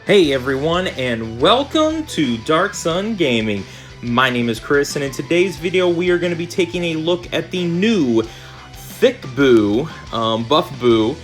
Hey everyone, and welcome to Darkson Gaming. My name is Chris, and in today's video we are going to be taking a look at the new Thick Buu, Buff Buu,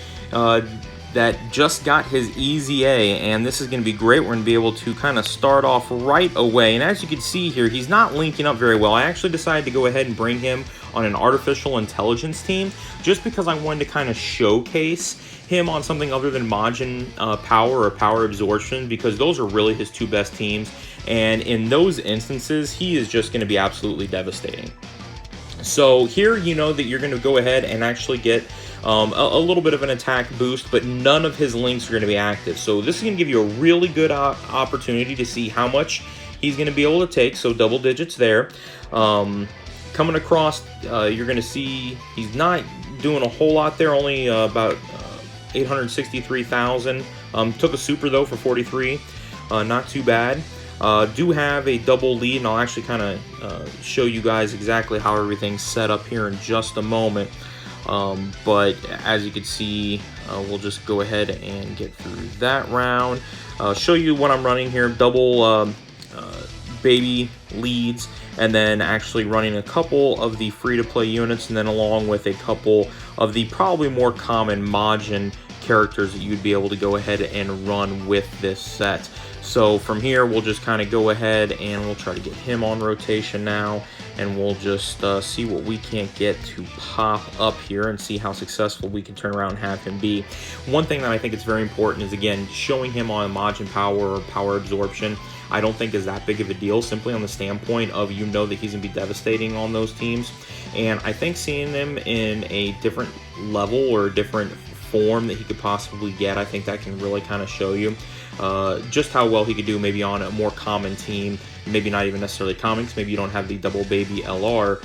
that just got his EZA, and this is going to be great. We're going to be able to kind of start off right away, and as you can see here, he's not linking up very well. I actually decided to go ahead and bring him on an artificial intelligence team, just because I wanted to kind of showcase him on something other than Majin power or power absorption, because those are really his two best teams, and in those instances he is just going to be absolutely devastating. So here you know that you're going to go ahead and actually get a little bit of an attack boost, but none of his links are going to be active. So this is going to give you a really good opportunity to see how much he's going to be able to take, so double digits there. Coming across, you're going to see he's not doing a whole lot there, only about 863,000. Took a super though for 43, not too bad. Do have a double lead, and I'll actually kind of show you guys exactly how everything's set up here in just a moment. But as you can see, we'll just go ahead and get through that round. Show you what I'm running here: double baby leads, and then actually running a couple of the free-to-play units, and then along with a couple of the probably more common Majin characters that you'd be able to go ahead and run with this set. So from here, we'll just kind of go ahead and we'll try to get him on rotation now, and we'll just see what we can't get to pop up here and see how successful we can turn around and have him be. One thing that I think is very important is, again, showing him on Majin power or power absorption. I don't think is that big of a deal, simply on the standpoint of you know that he's going to be devastating on those teams. And I think seeing him in a different level or a different form that he could possibly get, I think that can really kind of show you just how well he could do maybe on a more common team, maybe not even necessarily common, because maybe you don't have the double baby LR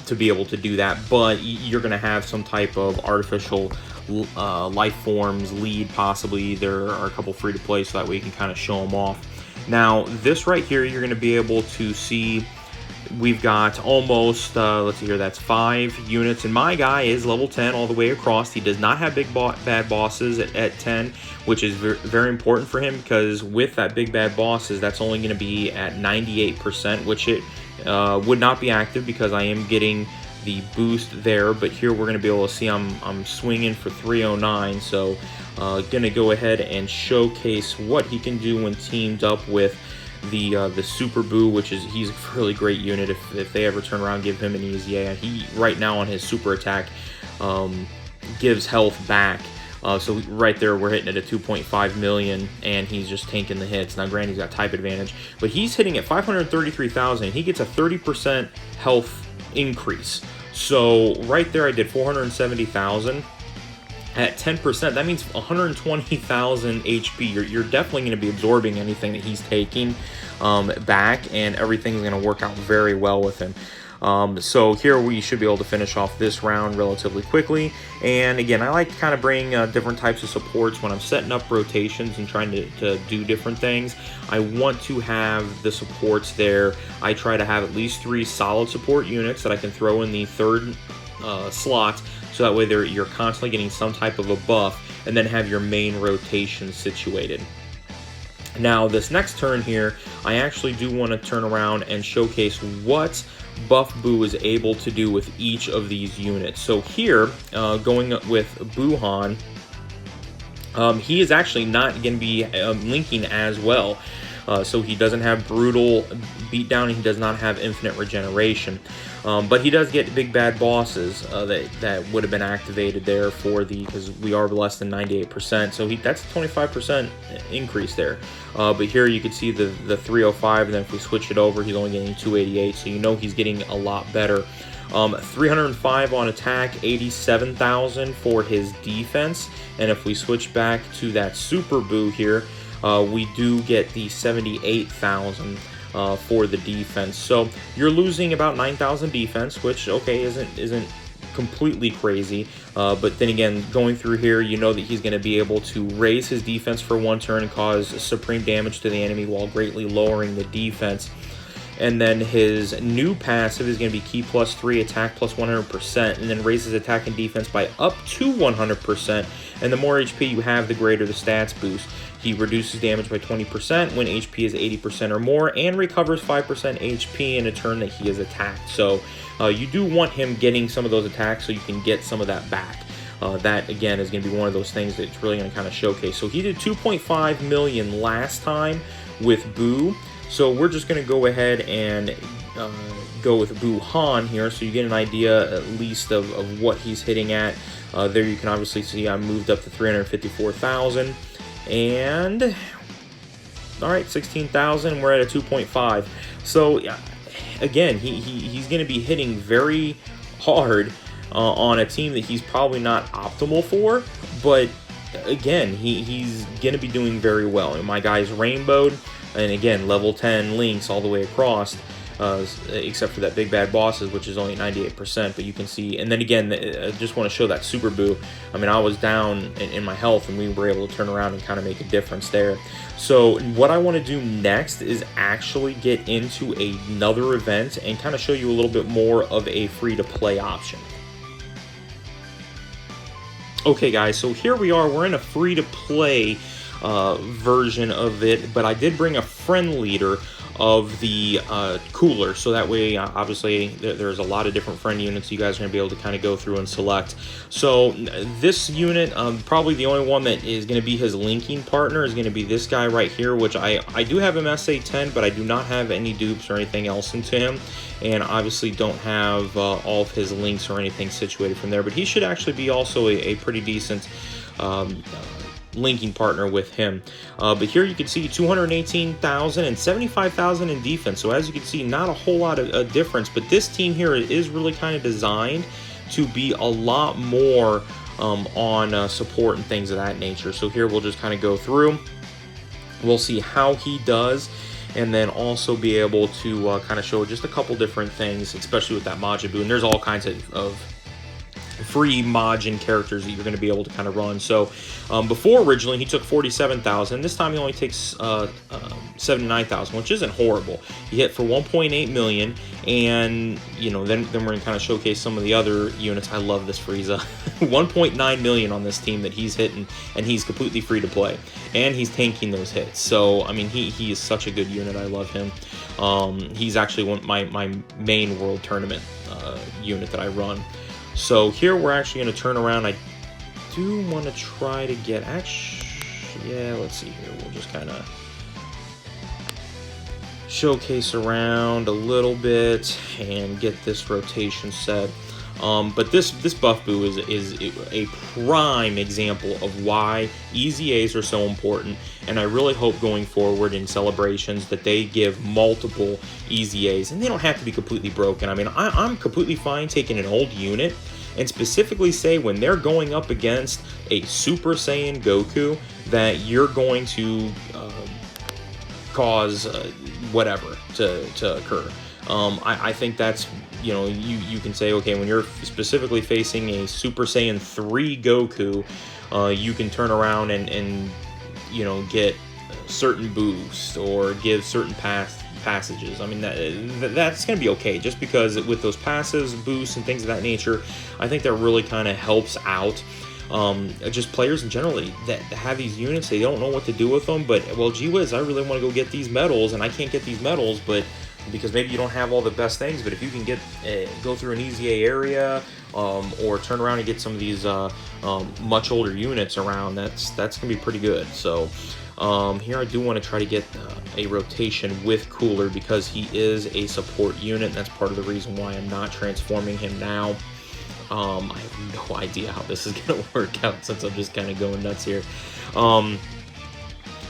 to be able to do that, but you're going to have some type of artificial life forms lead possibly. There are a couple free to play, so that way you can kind of show them off. Now this right here, you're going to be able to see we've got almost, let's see here, that's 5 units, and my guy is level 10 all the way across. He does not have big bad bosses at 10, which is very important for him, because with that big bad bosses, that's only going to be at 98%, which it would not be active because I am getting the boost there. But here we're going to be able to see I'm swinging for 309, so going to go ahead and showcase what he can do when teamed up with the Super Buu, which is, he's a really great unit. If they ever turn around and give him an EZA, he right now on his super attack gives health back. So right there we're hitting at a 2.5 million, and he's just tanking the hits. Now granted, he's got type advantage, but he's hitting at 533,000. He gets a 30% health increase. So right there I did 470,000. At 10%, that means 120,000 HP. You're definitely going to be absorbing anything that he's taking back, and everything's going to work out very well with him. So here we should be able to finish off this round relatively quickly. And again, I like to kind of bring different types of supports when I'm setting up rotations and trying to do different things. I want to have the supports there. I try to have at least 3 solid support units that I can throw in the third slot, so that way you're constantly getting some type of a buff, and then have your main rotation situated. Now this next turn here, I actually do want to turn around and showcase what Buff Buu is able to do with each of these units. So here, going with Buhan, he is actually not going to be linking as well. So he doesn't have brutal beatdown, and he does not have infinite regeneration. But he does get big bad bosses that would have been activated there for because we are less than 98%. So that's a 25% increase there. But here you can see the 305, and then if we switch it over, he's only getting 288. So you know he's getting a lot better. 305 on attack, 87,000 for his defense. And if we switch back to that Super Buu here, we do get the 78,000 for the defense. So you're losing about 9,000 defense, which okay isn't completely crazy. But then again, going through here, you know that he's going to be able to raise his defense for one turn and cause supreme damage to the enemy while greatly lowering the defense. And then his new passive is going to be Ki plus 3, attack plus 100%, and then raises attack and defense by up to 100%. And the more HP you have, the greater the stats boost. He reduces damage by 20% when HP is 80% or more, and recovers 5% HP in a turn that he is attacked. So you do want him getting some of those attacks so you can get some of that back. That, again, is going to be one of those things that's really going to kind of showcase. So he did 2.5 million last time with Buu. So we're just going to go ahead and go with Buhan here, so you get an idea at least of what he's hitting at. There you can obviously see I moved up to 354,000. And, all right, 16,000, we're at a 2.5. So, again, he's going to be hitting very hard on a team that he's probably not optimal for, but again, he's going to be doing very well. And my guy's rainbowed, and again, level 10 links all the way across, except for that big bad bosses, which is only 98%, but you can see. And then again, I just want to show that Super Buu. I mean, I was down in my health, and we were able to turn around and kind of make a difference there. So what I want to do next is actually get into another event and kind of show you a little bit more of a free-to-play option. Okay, guys, so here we are. We're in a free-to-play version of it, but I did bring a friend leader of the cooler, so that way obviously there's a lot of different friend units you guys are going to be able to kind of go through and select. So this unit, probably the only one that is going to be his linking partner is going to be this guy right here, which I do have him SA10, but I do not have any dupes or anything else into him, and obviously don't have all of his links or anything situated from there, but he should actually be also a pretty decent linking partner with him. But here you can see 218,000 and 75,000 in defense. So as you can see, not a whole lot of difference, but this team here is really kind of designed to be a lot more on support and things of that nature. So here we'll just kind of go through. We'll see how he does, and then also be able to kind of show just a couple different things, especially with that Majin Buu. And there's all kinds of free Majin characters that you're going to be able to kind of run. So before, originally he took 47,000. This time he only takes 79,000, which isn't horrible. He hit for 1.8 million, and you know, then we're going to kind of showcase some of the other units. I love this Frieza. 1.9 million on this team that he's hitting, and he's completely free to play, and he's tanking those hits. So I mean, he is such a good unit. I love him. He's actually my main world tournament unit that I run. So here we're actually going to turn around. I do want to try to get, yeah, let's see here. We'll just kind of showcase around a little bit and get this rotation set. But this Buff Buu is a prime example of why EZAs are so important, and I really hope going forward in celebrations that they give multiple EZAs, and they don't have to be completely broken. I mean, I'm completely fine taking an old unit and specifically say when they're going up against a Super Saiyan Goku that you're going to cause whatever to occur. I think that's, you know, you can say, okay, when you're specifically facing a Super Saiyan 3 Goku, you can turn around and you know, get certain boosts or give certain passages. I mean, that's going to be okay, just because with those passives, boosts, and things of that nature, I think that really kind of helps out just players in general that have these units. They don't know what to do with them, but, well, gee whiz, I really want to go get these medals, and I can't get these medals, but because maybe you don't have all the best things, but if you can get go through an EZA area or turn around and get some of these much older units around, that's gonna be pretty good. So here I do want to try to get a rotation with Cooler, because he is a support unit, and that's part of the reason why I'm not transforming him now. I have no idea how this is gonna work out, since I'm just kind of going nuts here.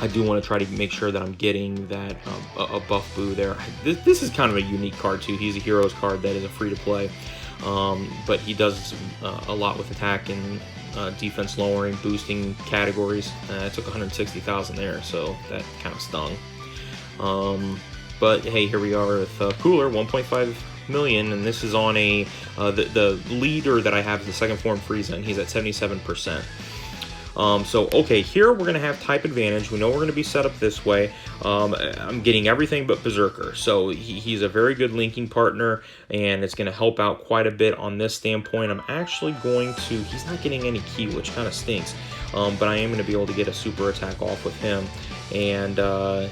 I do want to try to make sure that I'm getting that a Buff Buu there. This is kind of a unique card too. He's a Heroes card that is a free to play, but he does a lot with attack and defense lowering, boosting categories. I took 160,000 there, so that kind of stung. But hey, here we are with Cooler, 1.5 million, and this is on a the leader that I have is the second form Frieza, and he's at 77%. So, okay, here we're going to have type advantage. We know we're going to be set up this way. I'm getting everything but Berserker. So he's a very good linking partner, and it's going to help out quite a bit on this standpoint. I'm actually going to, he's not getting any ki, which kind of stinks. But I am going to be able to get a super attack off with him. And I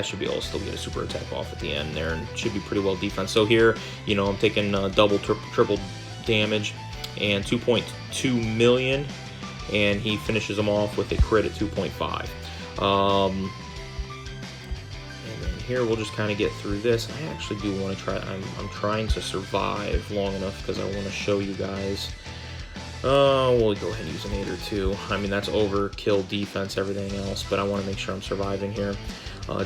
should be able to still get a super attack off at the end there, and should be pretty well defense. So here, you know, I'm taking double, triple damage and 2.2 million. And he finishes them off with a crit at 2.5. And then here we'll just kind of get through this. I actually do want to try, I'm trying to survive long enough because I want to show you guys. We'll go ahead and use an 8 or 2. I mean, that's overkill defense, everything else, but I want to make sure I'm surviving here.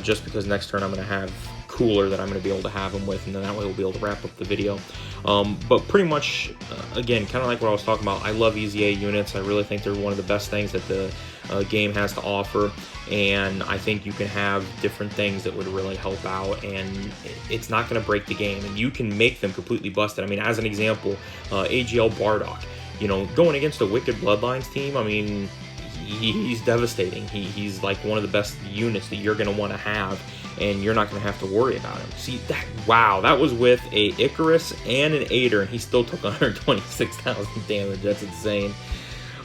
Just because next turn I'm going to have cooler that I'm going to be able to have him with, and then that way we'll be able to wrap up the video. But pretty much, again, kind of like what I was talking about, I love EZA units. I really think they're one of the best things that the game has to offer, and I think you can have different things that would really help out, and it's not going to break the game, and you can make them completely busted. I mean, as an example, AGL Bardock, you know, going against a Wicked Bloodlines team, I mean, he's devastating. He's like one of the best units that you're going to want to have, and you're not going to have to worry about him. See, that, wow, that was with a Icarus and an Aider, and he still took 126,000 damage. That's insane.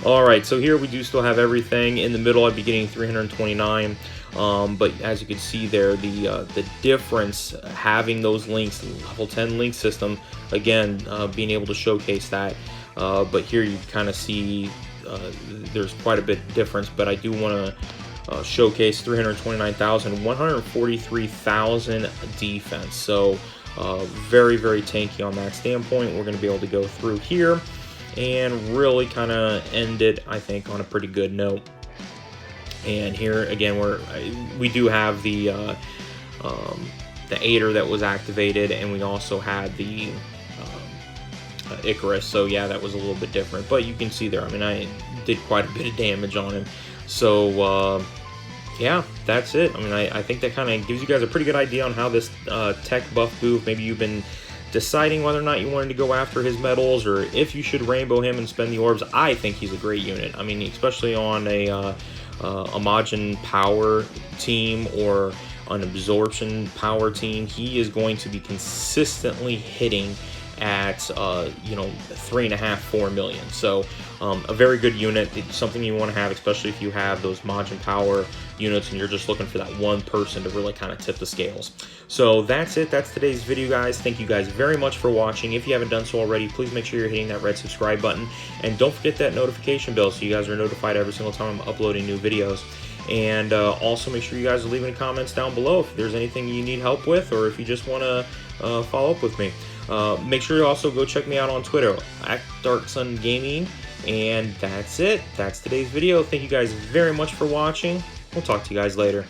All right, so here we do still have everything. In the middle, I'd be getting 329. But as you can see there, the difference having those links, the level 10 link system, again, being able to showcase that. But here you kind of see there's quite a bit difference, but I do want to showcase 329,000, 143,000 defense. So very, very tanky on that standpoint. We're going to be able to go through here and really kind of end it, I think, on a pretty good note. And here again, we do have the Aider that was activated, and we also had the Icarus. So yeah, that was a little bit different, but you can see there, I mean, I did quite a bit of damage on him. So yeah, that's it. I mean, I think that kind of gives you guys a pretty good idea on how this tech Buff Buu, maybe you've been deciding whether or not you wanted to go after his medals, or if you should rainbow him and spend the orbs. I think he's a great unit. I mean, especially on a Majin power team or an absorption power team, he is going to be consistently hitting at you know, 3.5–4 million. So a very good unit. It's something you want to have, especially if you have those Majin power units and you're just looking for that one person to really kind of tip the scales. So that's it. That's today's video, guys. Thank you guys very much for watching. If you haven't done so already, please make sure you're hitting that red subscribe button, and don't forget that notification bell so you guys are notified every single time I'm uploading new videos. And also make sure you guys are leaving comments down below if there's anything you need help with, or if you just want to follow up with me. Make sure you also go check me out on Twitter at Darkson Gaming. And that's it. That's today's video. Thank you guys very much for watching. We'll talk to you guys later.